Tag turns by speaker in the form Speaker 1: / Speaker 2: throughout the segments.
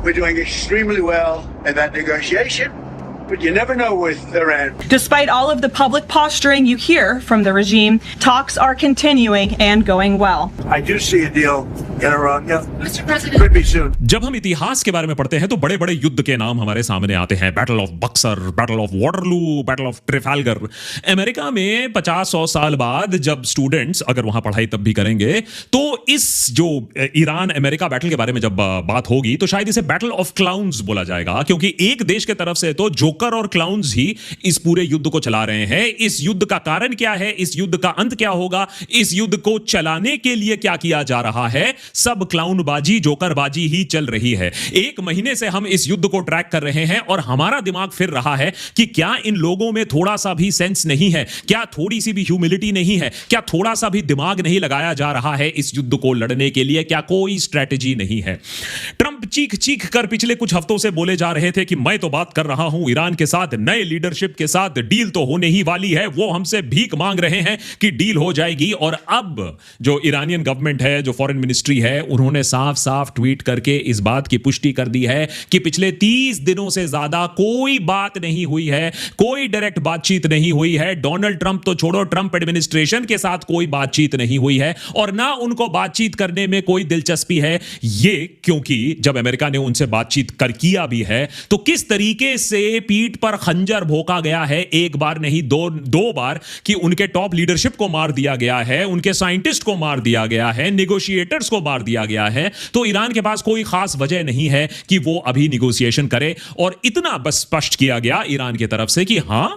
Speaker 1: We're doing extremely well in that negotiation, but you never know with Iran.
Speaker 2: Despite all of the public posturing you hear from the regime, talks are continuing and going well.
Speaker 1: I do see a deal in Iran. Yeah,
Speaker 3: Mr. President.
Speaker 1: could be soon.
Speaker 4: जब हम इतिहास के बारे में पढ़ते हैं तो बड़े बड़े युद्ध के नाम हमारे सामने आते हैं। Battle of Buxar, battle of Waterloo, battle of Trafalgar. America में 50-100 साल बाद जब स्टूडेंट्स अगर वहां पढ़ाई तब भी करेंगे तो इस जो ईरान अमेरिका बैटल के बारे में जब बात होगी तो शायद इसे बैटल ऑफ क्लाउन्स बोला जाएगा, क्योंकि एक देश के तरफ से तो जोकर और क्लाउन्स ही इस पूरे युद्ध को चला रहे हैं। इस युद्ध का कारण क्या है, इस युद्ध का अंत क्या होगा, इस युद्ध को चलाने के लिए क्या किया जा रहा है, सब क्लाउनबाजी, जोकरबाजी ही चल रही है। एक महीने से हम इस युद्ध को ट्रैक कर रहे हैं और हमारा दिमाग फिर रहा है कि क्या इन लोगों में थोड़ा सा भी सेंस नहीं है, क्या थोड़ी सी भी ह्यूमिलिटी नहीं है, क्या थोड़ा सा भी दिमाग नहीं लगाया जा रहा है इस युद्ध को लड़ने के लिए, क्या कोई स्ट्रेटेजी नहीं है। ट्रंप चीख चीख कर पिछले कुछ हफ्तों से बोले जा रहे थे कि मैं तो बात कर रहा हूं ईरान के साथ, नए लीडरशिप के साथ डील तो होने ही वाली है, वो हमसे भीख मांग रहे हैं कि डील हो जाएगी। और अब जो ईरानियन गवर्नमेंट है, जो फॉरेन मिनिस्ट्री है, उन्होंने साफ साफ ट्वीट करके इस बात की पुष्टि कर दी है कि पिछले 30 दिनों से ज्यादा कोई बात नहीं हुई है, कोई डायरेक्ट बातचीत नहीं हुई है। डोनाल्ड ट्रंप तो छोड़ो, ट्रंप एडमिनिस्ट्रेशन के साथ कोई बातचीत नहीं हुई है और ना उनको बातचीत करने में कोई दिलचस्पी है। ये क्योंकि जब अमेरिका ने उनसे बातचीत किया भी है तो किस तरीके से पीठ पर खंजर भोंका गया है, एक बार नहीं दो बार, कि उनके टॉप लीडरशिप को मार दिया गया है, उनके साइंटिस्ट को मार दिया गया है, नेगोशिएटर्स को मार दिया गया है। तो ईरान के पास कोई खास वजह नहीं है कि वो अभी निगोशिएशन करे। और इतना बस स्पष्ट किया गया ईरान की तरफ से कि हां,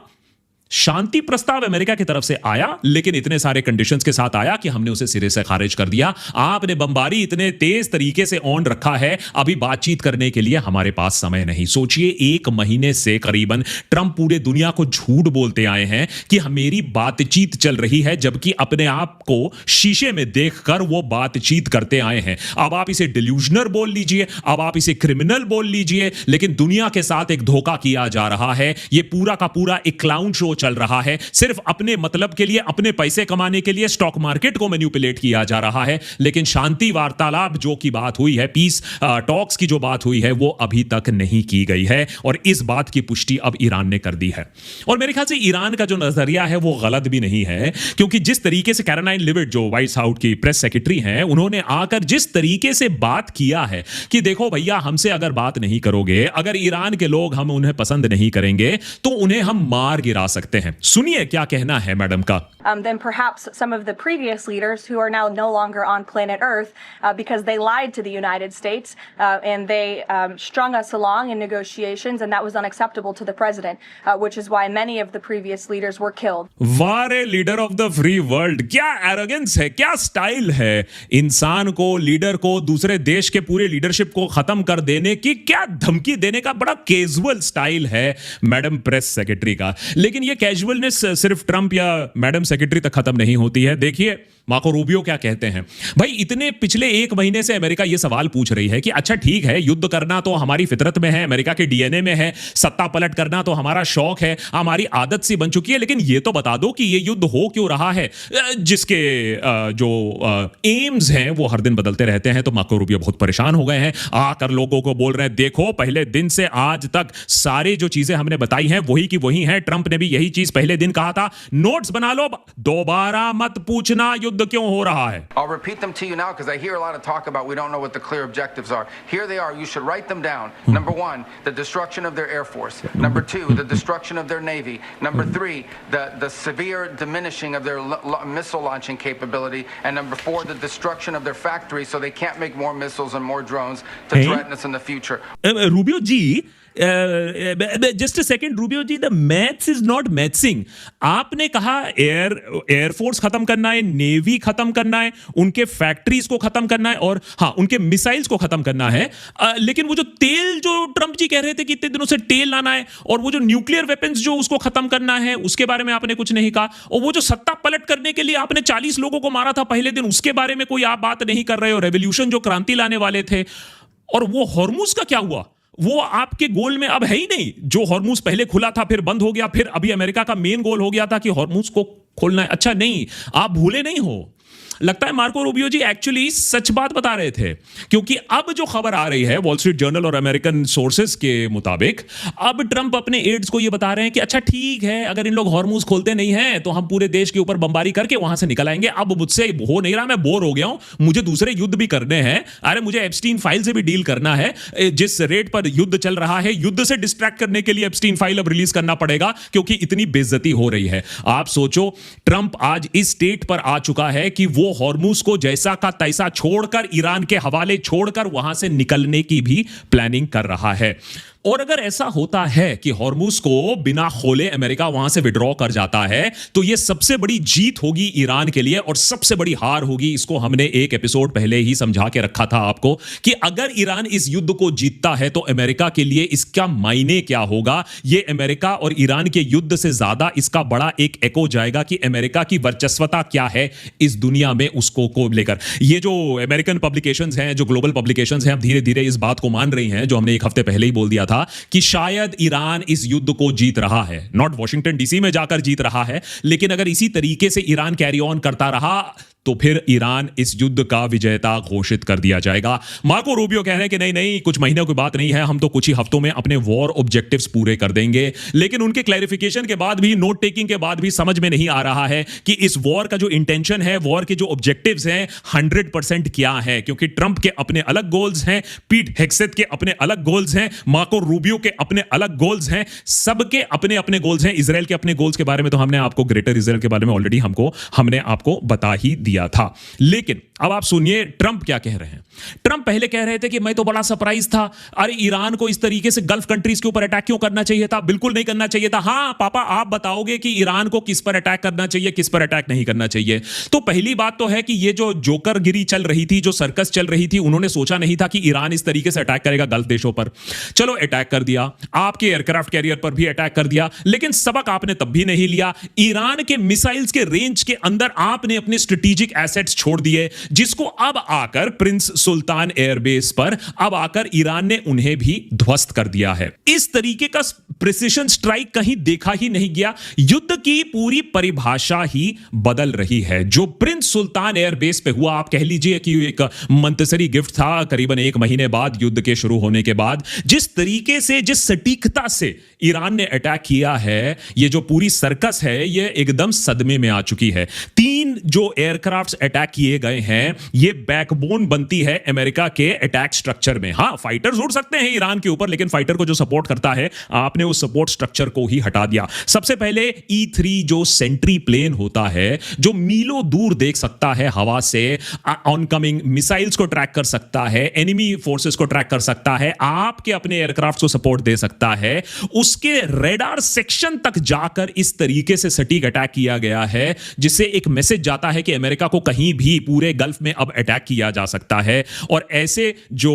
Speaker 4: शांति प्रस्ताव अमेरिका की तरफ से आया, लेकिन इतने सारे कंडीशंस के साथ आया कि हमने उसे सिरे से खारिज कर दिया। आपने बमबारी इतने तेज तरीके से ऑन रखा है, अभी बातचीत करने के लिए हमारे पास समय नहीं। सोचिए, एक महीने से करीबन ट्रंप पूरे दुनिया को झूठ बोलते आए हैं कि मेरी बातचीत चल रही है, जबकि अपने आप को शीशे में देखकर वो बातचीत करते आए हैं। अब आप इसे डिल्यूजनर बोल लीजिए, अब आप इसे क्रिमिनल बोल लीजिए, लेकिन दुनिया के साथ एक धोखा किया जा रहा है। ये पूरा का पूरा एक क्लाउन शो चल रहा है, सिर्फ अपने मतलब के लिए, अपने पैसे कमाने के लिए स्टॉक मार्केट को मैनिपुलेट किया जा रहा है। लेकिन शांति वार्तालाप जो की बात हुई है, पीस टॉक्स की जो बात हुई है, वो अभी तक नहीं की गई है और इस बात की पुष्टि अब ईरान ने कर दी है। और मेरे ख्याल से ईरान का जो नजरिया है वो गलत भी नहीं है, क्योंकि जिस तरीके से कैरोलाइन लिविट जो व्हाइट हाउस की प्रेस सेक्रेटरी हैं, उन्होंने आकर जिस तरीके से बात किया है कि देखो भैया, हमसे अगर बात नहीं करोगे, अगर ईरान के लोग हम उन्हें पसंद नहीं करेंगे तो उन्हें हम मार गिरा सकते हैं। सुनिए क्या कहना है मैडम का।
Speaker 2: Than perhaps some of the previous leaders who are now no longer on planet Earth because they lied to the United States and they strung us along in negotiations, and that was unacceptable to the president, which is why many of the previous leaders were killed.
Speaker 4: वारे leader of the free world, क्या arrogance है, क्या style है। इंसान को, leader को, दूसरे देश के पूरे लीडरशिप को खत्म कर देने की क्या धमकी देने का बड़ा कैजुअल स्टाइल है मैडम प्रेस सेक्रेटरी का। लेकिन ये कैजुअलनेस सिर्फ ट्रंप या मैडम सेक्रेटरी तक खत्म नहीं होती है। देखिए मार्को रूबियो क्या कहते हैं। भाई, इतने पिछले एक महीने से अमेरिका ये सवाल पूछ रही है कि अच्छा ठीक है, युद्ध करना तो हमारी फितरत में है, अमेरिका के डीएनए में है, सत्ता पलट करना तो हमारा शौक है, हमारी आदत सी बन चुकी है, लेकिन ये तो बता दो कि ये युद्ध हो क्यों रहा है, जिसके जो एम्स हैं वो हर दिन बदलते रहते हैं। तो मार्को रूबियो बहुत परेशान हो गए हैं, आकर लोगों को बोल रहे हैं, देखो पहले दिन से आज तक सारे जो चीजें हमने बताई हैं वही की वही हैं। ट्रंप ने भी यही चीज पहले दिन कहा था, नोट्स बना लो, दोबारा मत पूछना युद्ध क्यों हो रहा है।
Speaker 5: I'll repeat them to you now because I hear a lot of talk about we don't know what the clear objectives are. Here they are. You should write them down. Number 1, the destruction of their air force. Number 2, the destruction of their navy. Number 3, the severe diminishing of their missile launching capability. And number 4, the destruction of their factories so they can't make more missiles and more drones to threaten us in the future.
Speaker 4: Rubio ji, just a second Rubio ji, the maths is not mathsing. आपने कहा air force खत्म करना है, navy खत्म करना है, उनके factories को खत्म करना है और हाँ, उनके मिसाइल्स को खत्म करना है। लेकिन वो जो तेल, जो ट्रंप जी कह रहे थे कि इतने दिनों से तेल लाना है, और वो जो न्यूक्लियर वेपन्स जो उसको खत्म करना है, उसके बारे में आपने कुछ नहीं कहा। और वो जो सत्ता पलट करने के लिए आपने 40 लोगों को मारा था पहले दिन, उसके बारे में कोई आप बात नहीं कर रहे हो। रेवोल्यूशन जो क्रांति लाने वाले थे, और वो हॉर्मुज का क्या हुआ? वो आपके गोल में अब है ही नहीं। जो हॉर्मुज पहले खुला था, फिर बंद हो गया, फिर अभी अमेरिका का मेन गोल हो गया था कि हॉर्मुज को खोलना है। अच्छा नहीं, आप भूले नहीं हो लगता है मार्को रूबियो जी एक्चुअली सच बात बता रहे थे, क्योंकि अब जो खबर आ रही है वॉल स्ट्रीट जर्नल और अमेरिकन सोर्सेस के मुताबिक, अब ट्रंप अपने एड्स को यह बता रहे हैं कि अच्छा ठीक है, अगर इन लोग हॉर्मुज खोलते नहीं हैं तो हम पूरे देश के ऊपर बमबारी करके वहां से निकल आएंगे। अब मुझसे हो नहीं रहा, मैं बोर हो गया हूं, मुझे दूसरे युद्ध भी करने हैं, अरे मुझे एप्स्टीन फाइल से भी डील करना है। जिस रेट पर युद्ध चल रहा है, युद्ध से डिस्ट्रैक्ट करने के लिए एप्स्टीन फाइल अब रिलीज करना पड़ेगा, क्योंकि इतनी बेइज्जती हो रही है। आप सोचो, ट्रंप आज इस स्टेट पर आ चुका है कि वो हॉर्मुज को जैसा का तैसा छोड़कर, ईरान के हवाले छोड़कर वहां से निकलने की भी प्लानिंग कर रहा है। और अगर ऐसा होता है कि हॉर्मुज को बिना खोले अमेरिका वहां से विड्रॉ कर जाता है, तो यह सबसे बड़ी जीत होगी ईरान के लिए और सबसे बड़ी हार होगी। इसको हमने एक एपिसोड पहले ही समझा के रखा था आपको कि अगर ईरान इस युद्ध को जीतता है तो अमेरिका के लिए इसका मायने क्या होगा। यह अमेरिका और ईरान के युद्ध से ज्यादा इसका बड़ा एक एको जाएगा कि अमेरिका की वर्चस्वता क्या है इस दुनिया में, उसको को लेकर। ये जो अमेरिकन पब्लिकेशंस हैं, जो ग्लोबल पब्लिकेशंस हैं, अब धीरे धीरे इस बात को मान रही हैं, जो हमने एक हफ्ते पहले ही बोल दिया था कि शायद ईरान इस युद्ध को जीत रहा है। नॉट वॉशिंगटन डीसी में जाकर जीत रहा है, लेकिन अगर इसी तरीके से ईरान कैरी ऑन करता रहा तो फिर ईरान इस युद्ध का विजेता घोषित कर दिया जाएगा। मार्को रूबियो कह रहे हैं कि नहीं नहीं, कुछ महीनों की बात नहीं है, हम तो कुछ ही हफ्तों में अपने वॉर ऑब्जेक्टिव्स पूरे कर देंगे। लेकिन उनके क्लैरिफिकेशन के बाद भी, नोट टेकिंग के बाद भी समझ में नहीं आ रहा है कि इस वॉर का जो इंटेंशन है, वॉर के जो ऑब्जेक्टिव्स हैं, 100% क्या है। क्योंकि ट्रंप के अपने अलग गोल्स हैं, पीट हेग्सेथ के अपने अलग गोल्स हैं, मार्को रूबियो के अपने अलग गोल्स हैं, सबके अपने अपने गोल्स हैं। इजराइल के अपने गोल्स के बारे में तो हमने आपको, ग्रेटर इजराइल के बारे में ऑलरेडी हमने आपको बता ही दिया था। लेकिन अब आप सुनिए ट्रंप क्या कह रहे हैं। ट्रंप पहले कह रहे थे कि मैं तो बड़ा सरप्राइज था, अरे ईरान को इस तरीके से गल्फ कंट्रीज के ऊपर अटैक क्यों करना चाहिए था, बिल्कुल नहीं करना चाहिए था। हां पापा, आप बताओगे कि ईरान को किस पर अटैक करना चाहिए, किस पर अटैक नहीं करना चाहिए। तो पहली बात तो है कि ये जो जोकरगिरी चल रही थी, जो सर्कस चल रही थी, उन्होंने सोचा नहीं था कि ईरान इस तरीके से अटैक करेगा गल्फ देशों पर। चलो अटैक कर दिया, आपके एयरक्राफ्ट कैरियर पर भी अटैक कर दिया, लेकिन सबक आपने तब भी नहीं लिया। ईरान के मिसाइल्स के रेंज के अंदर आपने अपने स्ट्रेटेजिक एसेट्स छोड़ दिए, जिसको अब आकर प्रिंस सुल्तान एयरबेस पर अब आकर ईरान ने उन्हें भी ध्वस्त कर दिया है। इस तरीके का प्रिसिशन स्ट्राइक कहीं देखा ही नहीं गया। युद्ध की पूरी परिभाषा ही बदल रही है। जो प्रिंस सुल्तान एयरबेस पे हुआ, आप कह लीजिए कि एक मंतसरी गिफ्ट था करीबन 1 महीने बाद, युद्ध के शुरू होने के बाद। जिस तरीके से, जिस सटीकता से ईरान ने अटैक किया है, ये जो पूरी सर्कस है, ये एकदम सदमे में आ चुकी है। 3 जो एयरक्राफ्ट्स अटैक किए गए हैं, ये बैकबोन बनती है अमेरिका के अटैक स्ट्रक्चर में। हां, फाइटर्स उड़ सकते हैं ईरान के ऊपर, लेकिन फाइटर को जो सपोर्ट करता है, आपने उस सपोर्ट स्ट्रक्चर को ही हटा दिया। सबसे पहले E3 जो सेंट्री प्लेन होता है, जो मीलों दूर देख सकता है हवा से, ऑनकमिंग मिसाइल्स को ट्रैक कर सकता है, एनिमी फोर्सेस को ट्रैक कर सकता है, आपके अपने एयरक्राफ्ट को सपोर्ट दे सकता है, उसके रेडार सेक्शन तक जाकर इस तरीके से सटीक अटैक किया गया है, जिससे एक मैसेज जाता है कि अमेरिका को कहीं भी पूरे गल्फ में अब अटैक किया जा सकता है। और ऐसे जो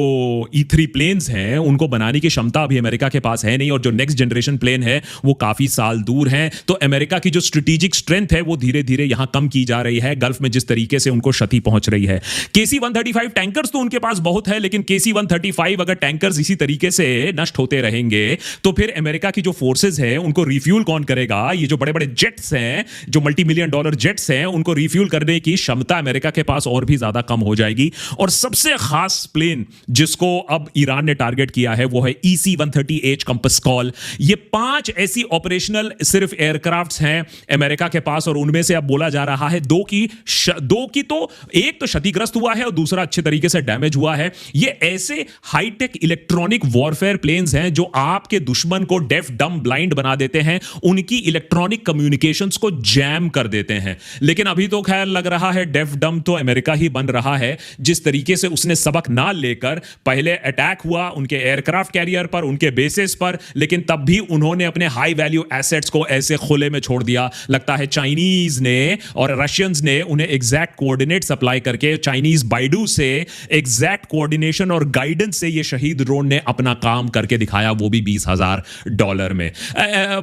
Speaker 4: E3 प्लेन्स हैं, उनको बनाने की क्षमता अभी अमेरिका के पास है नहीं, और जो नेक्स्ट जनरेशन प्लेन है वो काफी साल दूर हैं। तो अमेरिका की जो स्ट्रेटेजिक स्ट्रेंथ है वो धीरे धीरे यहां कम की जा रही है, गल्फ में जिस तरीके से उनको क्षति पहुंच रही है। KC-135 टैंकर्स तो उनके पास बहुत है, लेकिन KC-135 अगर टैंकर्स इसी तरीके से नष्ट होते रहेंगे तो फिर अमेरिका की जो फोर्सेस है उनको रिफ्यूल कौन करेगा। ये जो बड़े बड़े जेट्स हैं, जो मल्टी-मिलियन डॉलर जेट्स हैं, उनको रिफ्यूल करने की क्षमता अमेरिका के पास और भी ज्यादा कम हो जाएगी। और सबसे खास प्लेन जिसको अब ईरान ने टारगेट किया है वो है EC-130H कंपस कॉल। ये 5 ऐसी ऑपरेशनल सिर्फ एयरक्राफ्ट्स हैं अमेरिका के पास, और उनमें से अब बोला जा रहा है 2 की तो एक तो क्षतिग्रस्त हुआ है और दूसरा अच्छे तरीके से डैमेज हुआ है। ये ऐसे हाईटेक इलेक्ट्रॉनिक वॉरफेयर प्लेन्स हैं जो आपके दुश्मन को डेफ डम ब्लाइंड बना देते हैं, उनकी इलेक्ट्रॉनिक कम्युनिकेशंस को जैम कर देते हैं। लेकिन अभी तो खैर लग रहा है डेफ डम तो अमेरिका ही बन रहा है, जिस तरीके से उसने सबक ना लेकर पहले अटैक हुआ उनके एयरक्राफ्ट कैरियर पर, उनके बेसिस पर, लेकिन तब भी उन्होंने अपने हाई वैल्यू एसेट्स को ऐसे खुले में छोड़ दिया। लगता है चाइनीज ने और रशियंस ने उन्हें एग्जैक्ट कोऑर्डिनेट सप्लाई करके, चाइनीज बाइडू से एग्जैक्ट कोऑर्डिनेशन और गाइडेंस से ये शहीद ड्रोन ने अपना काम करके दिखाया, वो भी $20,000 में।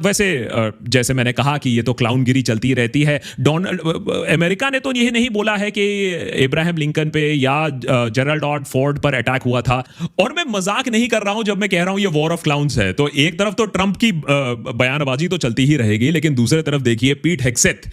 Speaker 4: वैसे जैसे मैंने कहा कि ये तो क्लाउनगिरी चलती रहती है। अमेरिका ने तो यह नहीं बोला है कि इब्राहिम लिंकन पे या जेरल्ड फोर्ड पर अटैक हुआ था, और मैं मजाक नहीं कर रहा हूं जब मैं कह रहा हूं ये वॉर ऑफ क्लाउन्स है। तो एक तरफ तो ट्रंप की बयानबाजी तो चलती ही रहेगी, लेकिन दूसरे तरफ देखिए पीट हेग्सेथ,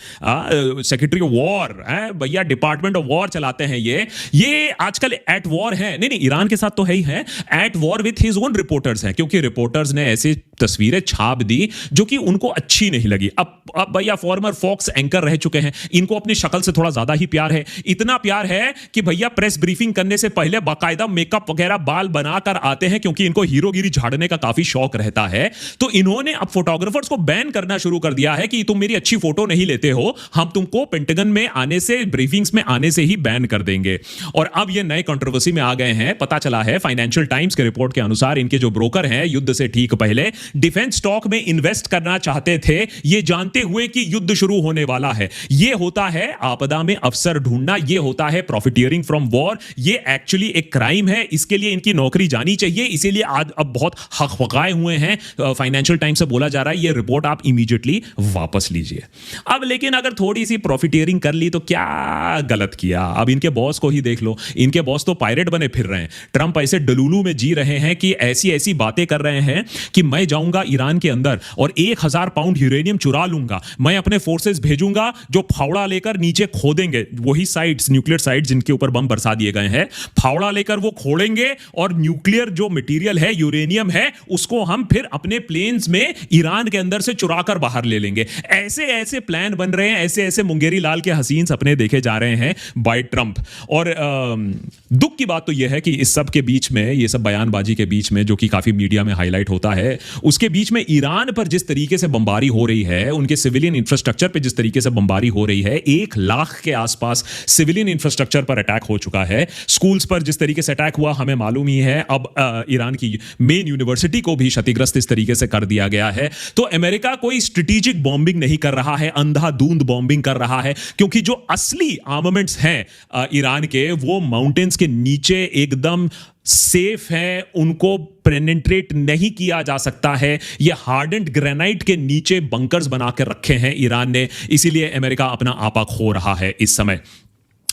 Speaker 4: सेक्रेटरी ऑफ वॉर, भैया डिपार्टमेंट ऑफ वॉर चलाते हैं ये आजकल एट वॉर है, नहीं ईरान के साथ तो है ही है, at war with his own reporters हैं, क्योंकि रिपोर्टर्स ने ऐसी तस्वीरें छाप दी जो कि उनको अच्छी नहीं लगी। अब भैया फॉर्मर फॉक्स एंकर रह चुके हैं, इनको अपनी शक्ल से थोड़ा ज्यादा ही प्यार है, इतना प्यार है कि भैया प्रेस ब्रीफिंग करने से पहले बाकायदा मेकअप वगैरह बाल बनाकर आते हैं, क्योंकि इनको हीरोगिरी झाड़ने का काफी शौक रहता है। तो इन्होंने अब फोटोग्राफर्स को बैन करना शुरू कर दिया है कि तुम मेरी अच्छी फोटो नहीं लेते हो, हम तुमको पेंटागन में आने से, ब्रीफिंग्स में आने से ही बैन कर देंगे। और अब ये नए कंट्रोवर्सी में आ गए हैं। पता चला है फाइनेंशियल टाइम्स के रिपोर्ट के अनुसार इनके जो ब्रोकर हैं युद्ध से ठीक पहले डिफेंस स्टॉक में इन्वेस्ट करना चाहते थे, ये जानते हुए कि युद्ध शुरू होने वाला है। ये होता है आपदा में अवसर ढूंढना, ये होता है प्रॉफिटियरिंग फ्रॉम वॉर, ये एक्चुअली एक क्राइम है, इसके लिए इनकी नौकरी जानी चाहिए। इसीलिए आज अब बहुत हक पकाए हुए हैं। फाइनेंशियल टाइम्स से बोला जा रहा है ये रिपोर्ट आप इमीडिएटली वापस लीजिए। अब लेकिन अगर थोड़ी सी प्रॉफिटियरिंग कर ली तो क्या गलत किया? अब इनके बॉस को ही देख लो, इनके बॉस तो पायरेट बने फिर रहे हैं। ट्रंप ऐसे डलूलू में जी रहे हैं कि ऐसी ऐसी बातें कर रहे हैं कि मैं जाऊंगा ईरान के अंदर और 1000 पाउंड यूरेनियम चुरा लूंगा, मैं अपने फोर्सेस भेजूंगा जो फावड़ा लेकर नीचे खोदेंगे, वही साइट्स, न्यूक्लियर साइट्स जिनके ऊपर बम बरसा दिए गए हैं, फावड़ा लेकर वो खोलेंगे और न्यूक्लियर जो मटेरियल है, यूरेनियम है, उसको हम फिर अपने प्लेन्स में ईरान के अंदर से चुरा कर बाहर ले लेंगे। ऐसे ऐसे प्लान बन रहे हैं, ऐसे ऐसे मुंगेरी लाल के हसीन सपने देखे जा रहे हैं बाय ट्रंप। और दुख की बात तो यह है कि इस सब के बीच में, ये सब बयानबाजी के बीच में जो कि काफी मीडिया में हाईलाइट होता है, उसके बीच में ईरान पर जिस तरीके से बमबारी हो रही है, उनके सिविलियन इंफ्रास्ट्रक्चर पर जिस तरीके से बमबारी हो रही है, 1 लाख के आसपास सिविलियन इंफ्रास्ट्रक्चर पर अटैक हो चुका है। स्कूल्स पर जिस तरीके से अटैक हुआ हमें मालूम ही है। अब ईरान की मेन यूनिवर्सिटी को भी क्षतिग्रस्त इस तरीके से कर दिया गया है। तो अमेरिका कोई स्ट्रेटेजिक बॉम्बिंग नहीं कर रहा है, अंधाधुंध बॉम्बिंग कर रहा है, क्योंकि जो असली आर्मामेंट्स हैं ईरान के, वो माउंटेन्स के नीचे एकदम सेफ है, उनको पेनिट्रेट नहीं किया जा सकता है। ये हार्डेंड ग्रेनाइट के नीचे बंकर्स बना के रखे हैं ईरान ने, इसीलिए अमेरिका अपना आपा खो रहा है इस समय।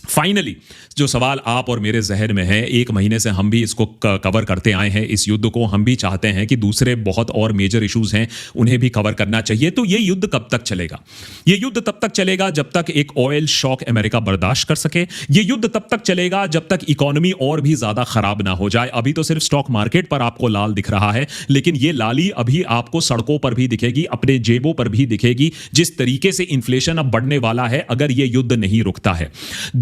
Speaker 4: फाइनली जो सवाल आप और मेरे जहन में है, 1 महीने से हम भी इसको कवर करते आए हैं, इस युद्ध को हम भी चाहते हैं कि दूसरे बहुत और मेजर इश्यूज हैं उन्हें भी कवर करना चाहिए। तो ये युद्ध कब तक चलेगा? ये युद्ध तब तक चलेगा जब तक एक ऑयल शॉक अमेरिका बर्दाश्त कर सके। ये युद्ध तब तक चलेगा जब तक इकोनॉमी और भी ज्यादा खराब ना हो जाए। अभी तो सिर्फ स्टॉक मार्केट पर आपको लाल दिख रहा है, लेकिन ये लाली अभी आपको सड़कों पर भी दिखेगी, अपने जेबों पर भी दिखेगी, जिस तरीके से इन्फ्लेशन अब बढ़ने वाला है अगर ये युद्ध नहीं रुकता है।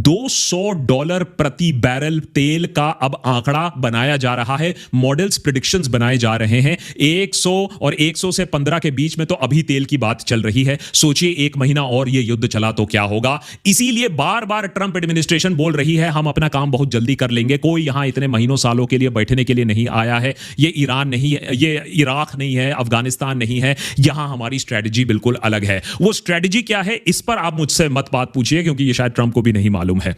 Speaker 4: $200 प्रति बैरल तेल का अब आंकड़ा बनाया जा रहा है, मॉडल्स प्रेडिक्शंस बनाए जा रहे हैं। 100 और 100 से 15 के बीच में तो अभी तेल की बात चल रही है। सोचिए 1 महीना और ये युद्ध चला तो क्या होगा। इसीलिए बार बार ट्रंप एडमिनिस्ट्रेशन बोल रही है हम अपना काम बहुत जल्दी कर लेंगे, कोई यहां इतने महीनों सालों के लिए बैठने के लिए नहीं आया है। ये ईरान नहीं है, ये इराक नहीं है, अफगानिस्तान नहीं है, यहां हमारी स्ट्रेटजी बिल्कुल अलग है। वो स्ट्रेटजी क्या है इस पर आप मुझसे मत बात पूछिए, क्योंकि ये शायद ट्रंप को भी नहीं मालूम है।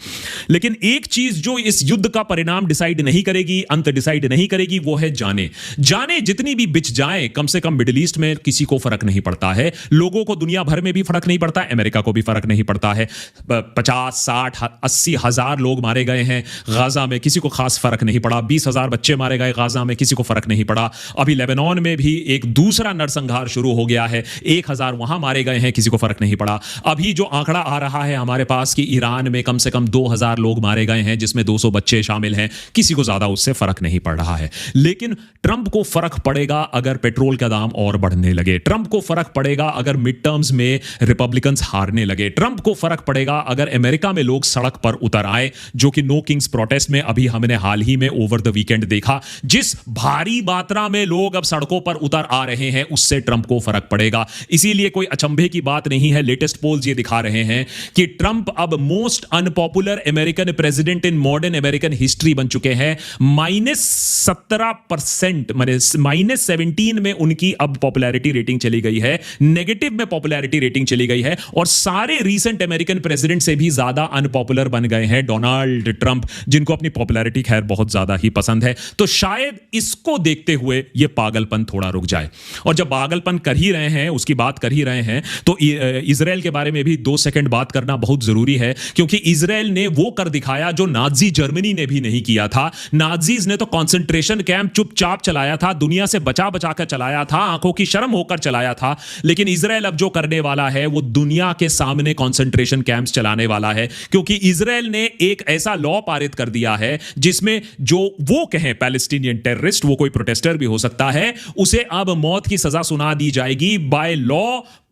Speaker 4: लेकिन एक चीज जो इस युद्ध का परिणाम डिसाइड नहीं करेगी, अंत डिसाइड नहीं करेगी, वो है जाने। जाने जितनी भी बिछ जाए, कम से कम मिडिल ईस्ट में किसी को फर्क नहीं पड़ता है, लोगों को दुनिया भर में भी फर्क नहीं पड़ता, अमेरिका को भी फर्क नहीं पड़ता है। 50, 60, 80 हजार लोग मारे गए हैं गाजा में, किसी को खास फर्क नहीं पड़ा। 20,000 बच्चे मारे गए गाजा में, किसी को फर्क नहीं पड़ा। अभी लेबनान में भी एक दूसरा नरसंहार शुरू हो गया है, 1000 वहां मारे गए हैं, किसी को फर्क नहीं पड़ा। अभी जो आंकड़ा आ रहा है हमारे पास कि ईरान में कम से कम 2000 लोग मारे गए हैं, जिसमें 200 बच्चे शामिल हैं, किसी को ज्यादा उससे फर्क नहीं पड़ रहा है। लेकिन ट्रंप को फर्क पड़ेगा अगर पेट्रोल का दाम और बढ़ने लगे, ट्रंप को फर्क पड़ेगा अगर मिड टर्म्स में रिपब्लिकन्स हारने लगे, ट्रंप को फर्क पड़ेगा अगर अमेरिका में लोग सड़क पर उतर आए, जो कि नो किंग्स प्रोटेस्ट में अभी हमने हाल ही में ओवर द वीकेंड देखा। जिस भारी मात्रा में लोग अब सड़कों पर उतर आ रहे हैं, उससे ट्रंप को फर्क पड़ेगा। इसीलिए कोई अचंभे की बात नहीं है, लेटेस्ट पोल्स ये दिखा रहे हैं कि ट्रंप अब most unpopular American president in modern American history बन चुके हैं। -17%, माने -17 में उनकी अब पॉपुलैरिटी रेटिंग चली गई है, नेगेटिव में पॉपुलैरिटी रेटिंग चली गई है, और सारे रीसेंट अमेरिकन प्रेसिडेंट से भी ज्यादा अनपॉपुलर बन गए हैं डोनाल्ड ट्रंप, जिनको अपनी पॉपुलैरिटी खैर बहुत ज्यादा ही पसंद है। तो शायद इसको देखते हुए यह पागलपन थोड़ा रुक जाए। और जब पागलपन कर ही रहे हैं, उसकी बात कर ही रहे हैं, तो इजराइल के बारे में भी 2 सेकंड बात करना बहुत जरूरी है, क्योंकि इजराइल इजराइल ने वो कर दिखाया जो नाजी जर्मनी ने भी नहीं किया था। नाजीज ने तो कंसंट्रेशन कैंप चुपचाप चलाया था, दुनिया से बचा बचा कर चलाया था, आंखों की शर्म होकर चलाया था। लेकिन इजराइल अब जो करने वाला है वो दुनिया के सामने कंसंट्रेशन कैंप्स चलाने वाला है, क्योंकि इजराइल ने एक ऐसा लॉ पारित कर दिया है जिसमें जो वो कहें पैलेस्टीनियन टेररिस्ट, वो कोई प्रोटेस्टर भी हो सकता है, उसे अब मौत की सजा सुना दी जाएगी बाय लॉ,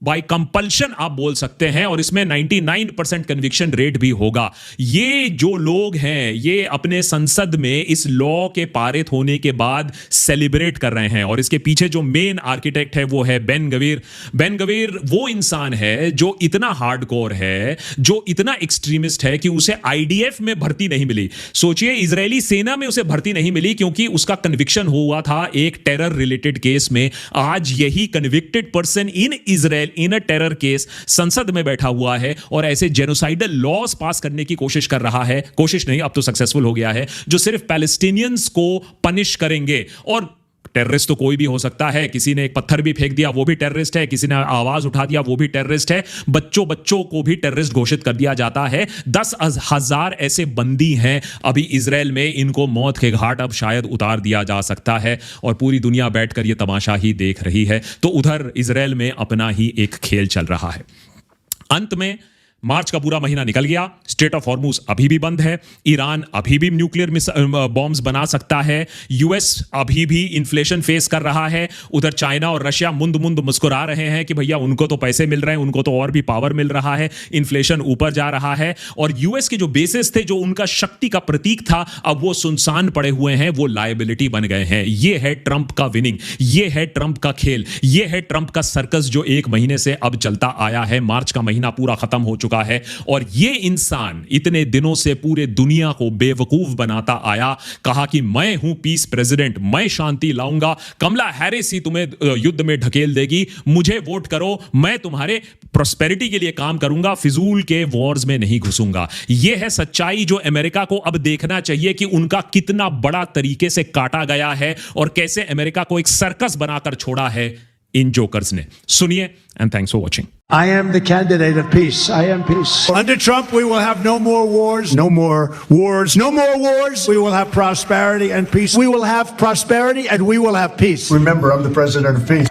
Speaker 4: बाय कंपल्शन आप बोल सकते हैं। और इसमें 99% कन्विक्शन रेट भी होगा। ये जो लोग हैं ये अपने संसद में इस लॉ के पारित होने के बाद सेलिब्रेट कर रहे हैं, और इसके पीछे जो मेन आर्किटेक्ट है वो है बेन गवीर। बेन गवीर वो इंसान है जो इतना हार्डकोर है, जो इतना एक्सट्रीमिस्ट है कि उसे आईडीएफ में भर्ती नहीं मिली। सोचिए, इजरायली सेना में उसे भर्ती नहीं मिली क्योंकि उसका कन्विक्शन हुआ था एक टेरर रिलेटेड केस में। आज यही convicted person in Israel in a terror case संसद में बैठा हुआ है और ऐसे जेनोसाइडल लॉज पास करने की कोशिश कर रहा है। कोशिश नहीं, अब तो सक्सेसफुल हो गया है, जो सिर्फ पैलेस्टीनियंस को पनिश करेंगे। और टेररिस्ट तो कोई भी हो सकता है, किसी ने एक पत्थर भी फेंक दिया वो भी टेररिस्ट है, किसी ने आवाज उठा दिया वो भी टेररिस्ट है, बच्चों को भी टेररिस्ट घोषित कर दिया जाता है। 10,000 ऐसे बंदी हैं अभी इजराइल में, इनको मौत के घाट अब शायद उतार दिया जा सकता है, और पूरी दुनिया बैठकर ये तमाशा ही देख रही है। तो उधर इजराइल में अपना ही एक खेल चल रहा है। अंत में मार्च का पूरा महीना निकल गया, स्ट्रेट ऑफ हॉर्मुज अभी भी बंद है, ईरान अभी भी न्यूक्लियर बॉम्ब्स बना सकता है, यूएस अभी भी इन्फ्लेशन फेस कर रहा है, उधर चाइना और रशिया मुंद मुंद मुस्कुरा रहे हैं कि भैया उनको तो पैसे मिल रहे हैं, उनको तो और भी पावर मिल रहा है, इन्फ्लेशन ऊपर जा रहा है। और यूएस के जो बेसिस थे, जो उनका शक्ति का प्रतीक था, अब वो सुनसान पड़े हुए हैं, वो लायबिलिटी बन गए हैं। ये है ट्रंप का विनिंग, ये है ट्रंप का खेल, ये है ट्रंप का सर्कस जो 1 महीने से अब चलता आया है। मार्च का महीना पूरा खत्म हो चुका है, और ये इंसान इतने दिनों से पूरे दुनिया को बेवकूफ बनाता आया, कहा कि मैं हूं पीस प्रेसिडेंट, मैं शांति लाऊंगा, कमला हैरिस ही तुम्हें युद्ध में ढकेल देगी, मुझे वोट करो, मैं तुम्हारे प्रॉस्पेरिटी के लिए काम करूंगा, फिजूल के वॉर्स में नहीं घुसूंगा। यह है सच्चाई जो अमेरिका को अब देखना चाहिए कि उनका कितना बड़ा तरीके से काटा गया है और कैसे अमेरिका को एक सर्कस बनाकर छोड़ा है इन जोकर्स ने। सुनिए, and thanks for watching.
Speaker 3: I am the candidate of peace. I am peace. Under Trump, we will have no more wars, no more wars, no more wars. We will have prosperity and peace. We will have prosperity and we will have peace.
Speaker 6: Remember, I'm the president of peace.